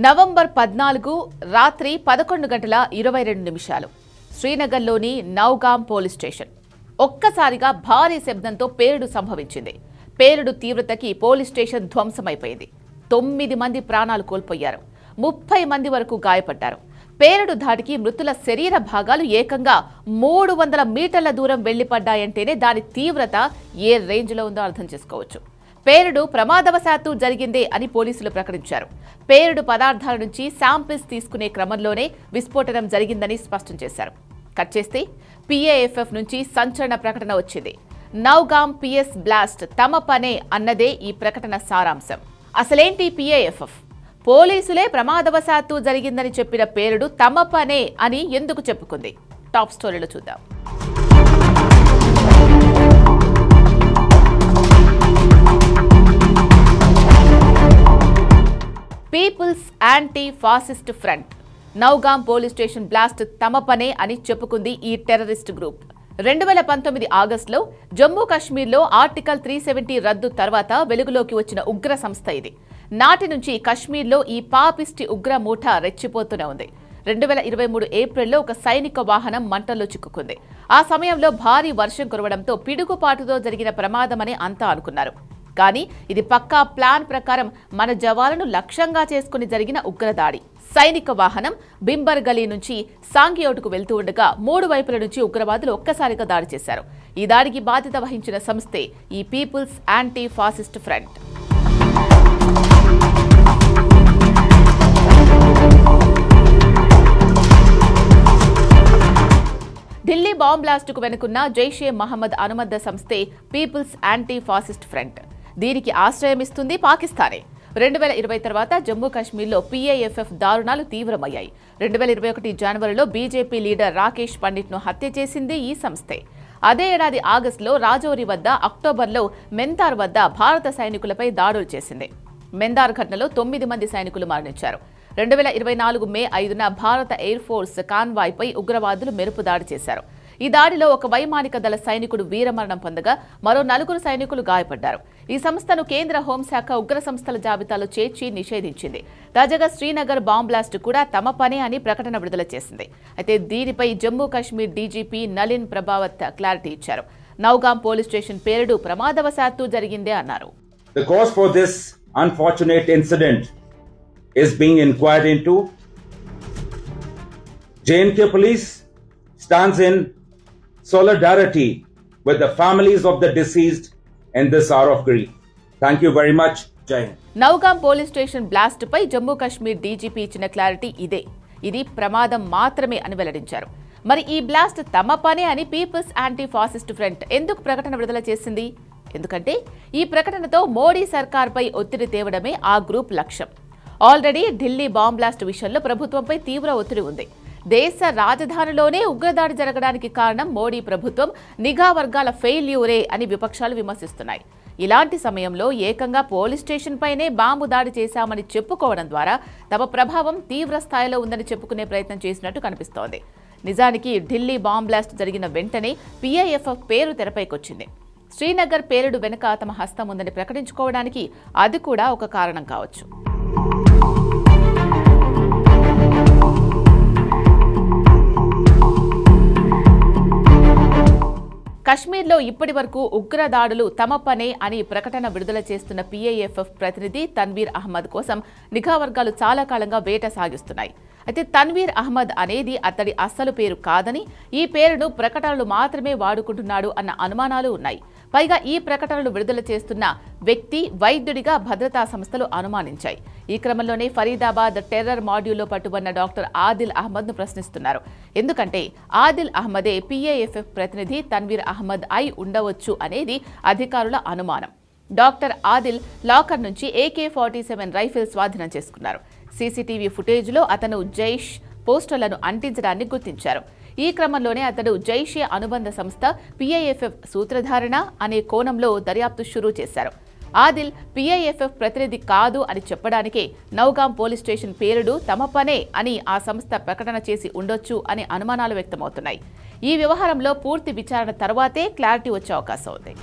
November 14 రాత్రి 11:22 శ్రీనగర్లోని Nowgam police station ఒక్కసారిగా భారీ శబ్దంతో పేలుడు సంభవించింది. పేలుడు తీవ్రతకి పోలీస్ స్టేషన్ ధ్వంసమైపోయింది. 9 మంది ప్రాణాలు కోల్పోయారు. 30 మంది వరకు గాయపడ్డారు. పేలుడు ధాటికి మృతుల శరీర భాగాలు ఏకంగా 300 మీటర్ల దూరం వెళ్లిపడ్డాయంటేనే దాని తీవ్రత ఏ రేంజ్లో ఉందో అర్థం చేసుకోవచ్చు. పేలుడు ప్రమాదవశాత్తు జరిగిందే అని పోలీసులు ప్రకటించారు. పేలుడు పదార్థాల నుంచి శాంపిల్స్ తీసుకునే క్రమంలోనే విస్ఫోటనం జరిగిందని స్పష్టం చేశారు. కట్ చేస్తే పీఏఎఫ్ఎఫ్ నుంచి సంచలన ప్రకటన వచ్చింది. నౌగాం పిఎస్ బ్లాస్ట్ తమ పనే అన్నదే ఈ ప్రకటన సారాంశం. అసలేంటి పీఏఎఫ్ఎఫ్? పోలీసులే ప్రమాదవశాత్తు జరిగిందని చెప్పిన పేలుడు తమ పనే అని ఎందుకు చెప్పుకుంది? టాప్ స్టోరీలో చూద్దాం. People's anti fascist front Naugam police station blast తమ పనే అని చెప్పుకుంది ఈ టెర్రరిస్ట్ గ్రూప్. 2019 ఆగస్టులో జమ్మూ కాశ్మీర్లో ఆర్టికల్ 370 రద్దు తర్వాత వెలుగులోకి వచ్చిన ఉగ్ర సంస్థ ఇది. నాటి నుంచి కాశ్మీర్లో ఈ పాపిస్టి ఉగ్ర ముఠా రెచ్చిపోతూనే ఉంది. 2023 ఏప్రిల్లో ఒక సైనిక వాహనం మంటల్లో చిక్కుకుంది. ఆ సమయంలో భారీ వర్షం కురవడంతో పిడుగుపాటుతో జరిగిన ప్రమాదమని అంతా అనుకున్నారు. కానీ ఇది పక్కా ప్లాన్ ప్రకారం మన జవాన్లను లక్ష్యంగా చేసుకుని జరిగిన ఉగ్రదాడి. సైనిక వాహనం బింబర్ గలీ నుంచి సాంగియోటుకు వెళ్తూ ఉండగా 3 వైపుల నుంచి ఉగ్రవాదులు ఒక్కసారిగా దాడి చేశారు. ఈ దాడికి బాధ్యత వహించిన సంస్థే ఈ people's anti fascist front. Delhi bomb బ్లాస్టుకు వెనుకున్న జైషే మహమ్మద్ అనుబంధ సంస్థే పీపుల్స్ యాంటీ ఫాసిస్ట్ ఫ్రంట్. దీనికి ఆశ్రయం ఇస్తుంది పాకిస్తానే. 2020 తర్వాత జమ్మూ కాశ్మీర్లో పీఏఎఫ్ఎఫ్ దారుణాలు తీవ్రమయ్యాయి. 2021 జనవరిలో బీజేపీ లీడర్ రాకేష్ పండిట్ను హత్య చేసింది ఈ సంస్థే. అదే ఏడాది ఆగస్టులో రాజౌరి వద్ద, అక్టోబర్లో మెందార్ వద్ద భారత సైనికులపై దాడులు చేసింది. మెందార్ ఘటనలో 9 మంది సైనికులు మరణించారు. 2024 మే 5న భారత ఎయిర్ ఫోర్స్ కాన్వాయ్పై ఉగ్రవాదులు మెరుపు దాడి చేశారు. ఈ దాడిలో ఒక వైమానిక దళ సైనికుడు వీరమరణం పొందగా మరో 4 సైనికులు గాయపడ్డారు. ఈ సంస్థను కేంద్ర హోంశాఖ ఉగ్ర సంస్థల జాబితాలో చేర్చి నిషేధించింది. తాజాగా శ్రీనగర్ బాంబ్ బ్లాస్ట్ కూడా తమ పనే అని ప్రకటన విడుదల చేసింది. అయితే దీనిపై జమ్మూ కాశ్మీర్ డీజీపీ నలిన్ ప్రభావత్ క్లారిటీ ఇచ్చారు. నౌగాం పోలీస్ స్టేషన్ పేలుడు ప్రమాదవశాత్తు జరిగిందే అన్నారు. The cause for this unfortunate incident is being inquired into. J&K police stands in solidarity with the families of the deceased in this hour of grief. Thank you very much. Jai Hind. Nowgam police station blast పై Jammu Kashmir DGP ఇచ్చిన clarity ఇదే. ఇది ప్రమాదం మాత్రమే అని వెల్లడించారు. మరి ఈ బ్లాస్ట్ తమ పనే అని పీపుల్స్ యాంటీ ఫాసిస్ట్ ఫ్రంట్ ఎందుకు ప్రకటన విడుదల చేసింది? ఎందుకంటే ఈ ప్రకటనతో మోడీ సర్కార్పై ఒత్తిడి తేవడమే ఆ గ్రూప్ లక్ష్యం. ఆల్రెడీ ఢిల్లీ బాంబ్ బ్లాస్ట్ విషయంలో ప్రభుత్వంపై తీవ్ర ఒత్తిడి ఉంది. దేశ రాజధానిలోనే ఉగ్రదాడి జరగడానికి కారణం మోడీ ప్రభుత్వం, నిఘా వర్గాల ఫెయిల్యూరే అని విపక్షాలు విమర్శిస్తున్నాయి. ఇలాంటి సమయంలో ఏకంగా పోలీస్ స్టేషన్ పైనే బాంబు దాడి చేశామని చెప్పుకోవడం ద్వారా తమ ప్రభావం తీవ్ర స్థాయిలో ఉందని చెప్పుకునే ప్రయత్నం చేసినట్టు కనిపిస్తోంది. నిజానికి ఢిల్లీ బాంబ్ బ్లాస్ట్ జరిగిన వెంటనే పీఐఎఫ్ఎఫ్ పేరు తెరపైకొచ్చింది. శ్రీనగర్ పేలుడు వెనుక తమ హస్తం ఉందని ప్రకటించుకోవడానికి అది కూడా ఒక కారణం కావచ్చు. కశ్మీర్లో ఇప్పటి వరకు ఉగ్రదాడులు తమ పనే అని ప్రకటన విడుదల చేస్తున్న పీఏఎఫ్ఎఫ్ ప్రతినిధి తన్వీర్ అహ్మద్ కోసం నిఘా వర్గాలు చాలా కాలంగా వేట సాగిస్తున్నాయి. అయితే తన్వీర్ అహ్మద్ అనేది అతడి అస్సలు పేరు కాదని, ఈ పేరును ప్రకటనలు మాత్రమే వాడుకుంటున్నాడు అన్న అనుమానాలు ఉన్నాయి. పైగా ఈ ప్రకటనలు విడుదల చేస్తున్న వ్యక్తి వైద్యుడిగా భద్రతా సంస్థలు అనుమానించాయి. ఈ క్రమంలోనే ఫరీదాబాద్ టెర్రర్ మాడ్యూల్లో పట్టుబడిన డాక్టర్ ఆదిల్ అహ్మద్ను ప్రశ్నిస్తున్నారు. ఎందుకంటే ఆదిల్ అహ్మదే పీఏఎఫ్ఎఫ్ ప్రతినిధి తన్వీర్ అహ్మద్ అయి ఉండవచ్చు అనేది అధికారుల అనుమానం. డాక్టర్ ఆదిల్ లాకర్ నుంచి AK-47 రైఫిల్ స్వాధీనం చేసుకున్నారు. సీసీటీవీ ఫుటేజ్లో అతను జైష్ పోస్టర్లను అంటించడాన్ని గుర్తించారు. ఈ క్రమంలోనే అతడు జైషే అనుబంధ సంస్థ పీఐఎఫ్ఎఫ్ సూత్రధారణ అనే కోణంలో దర్యాప్తు షురూ చేశారు. ఆదిల్ పీఐఎఫ్ఎఫ్ ప్రతినిధి కాదు అని చెప్పడానికే నౌగాం పోలీస్ స్టేషన్ పేలుడు తమ పనే అని ఆ సంస్థ ప్రకటన చేసి ఉండొచ్చు అనే అనుమానాలు వ్యక్తమవుతున్నాయి. ఈ వ్యవహారంలో పూర్తి విచారణ తర్వాతే క్లారిటీ వచ్చే అవకాశం ఉంది.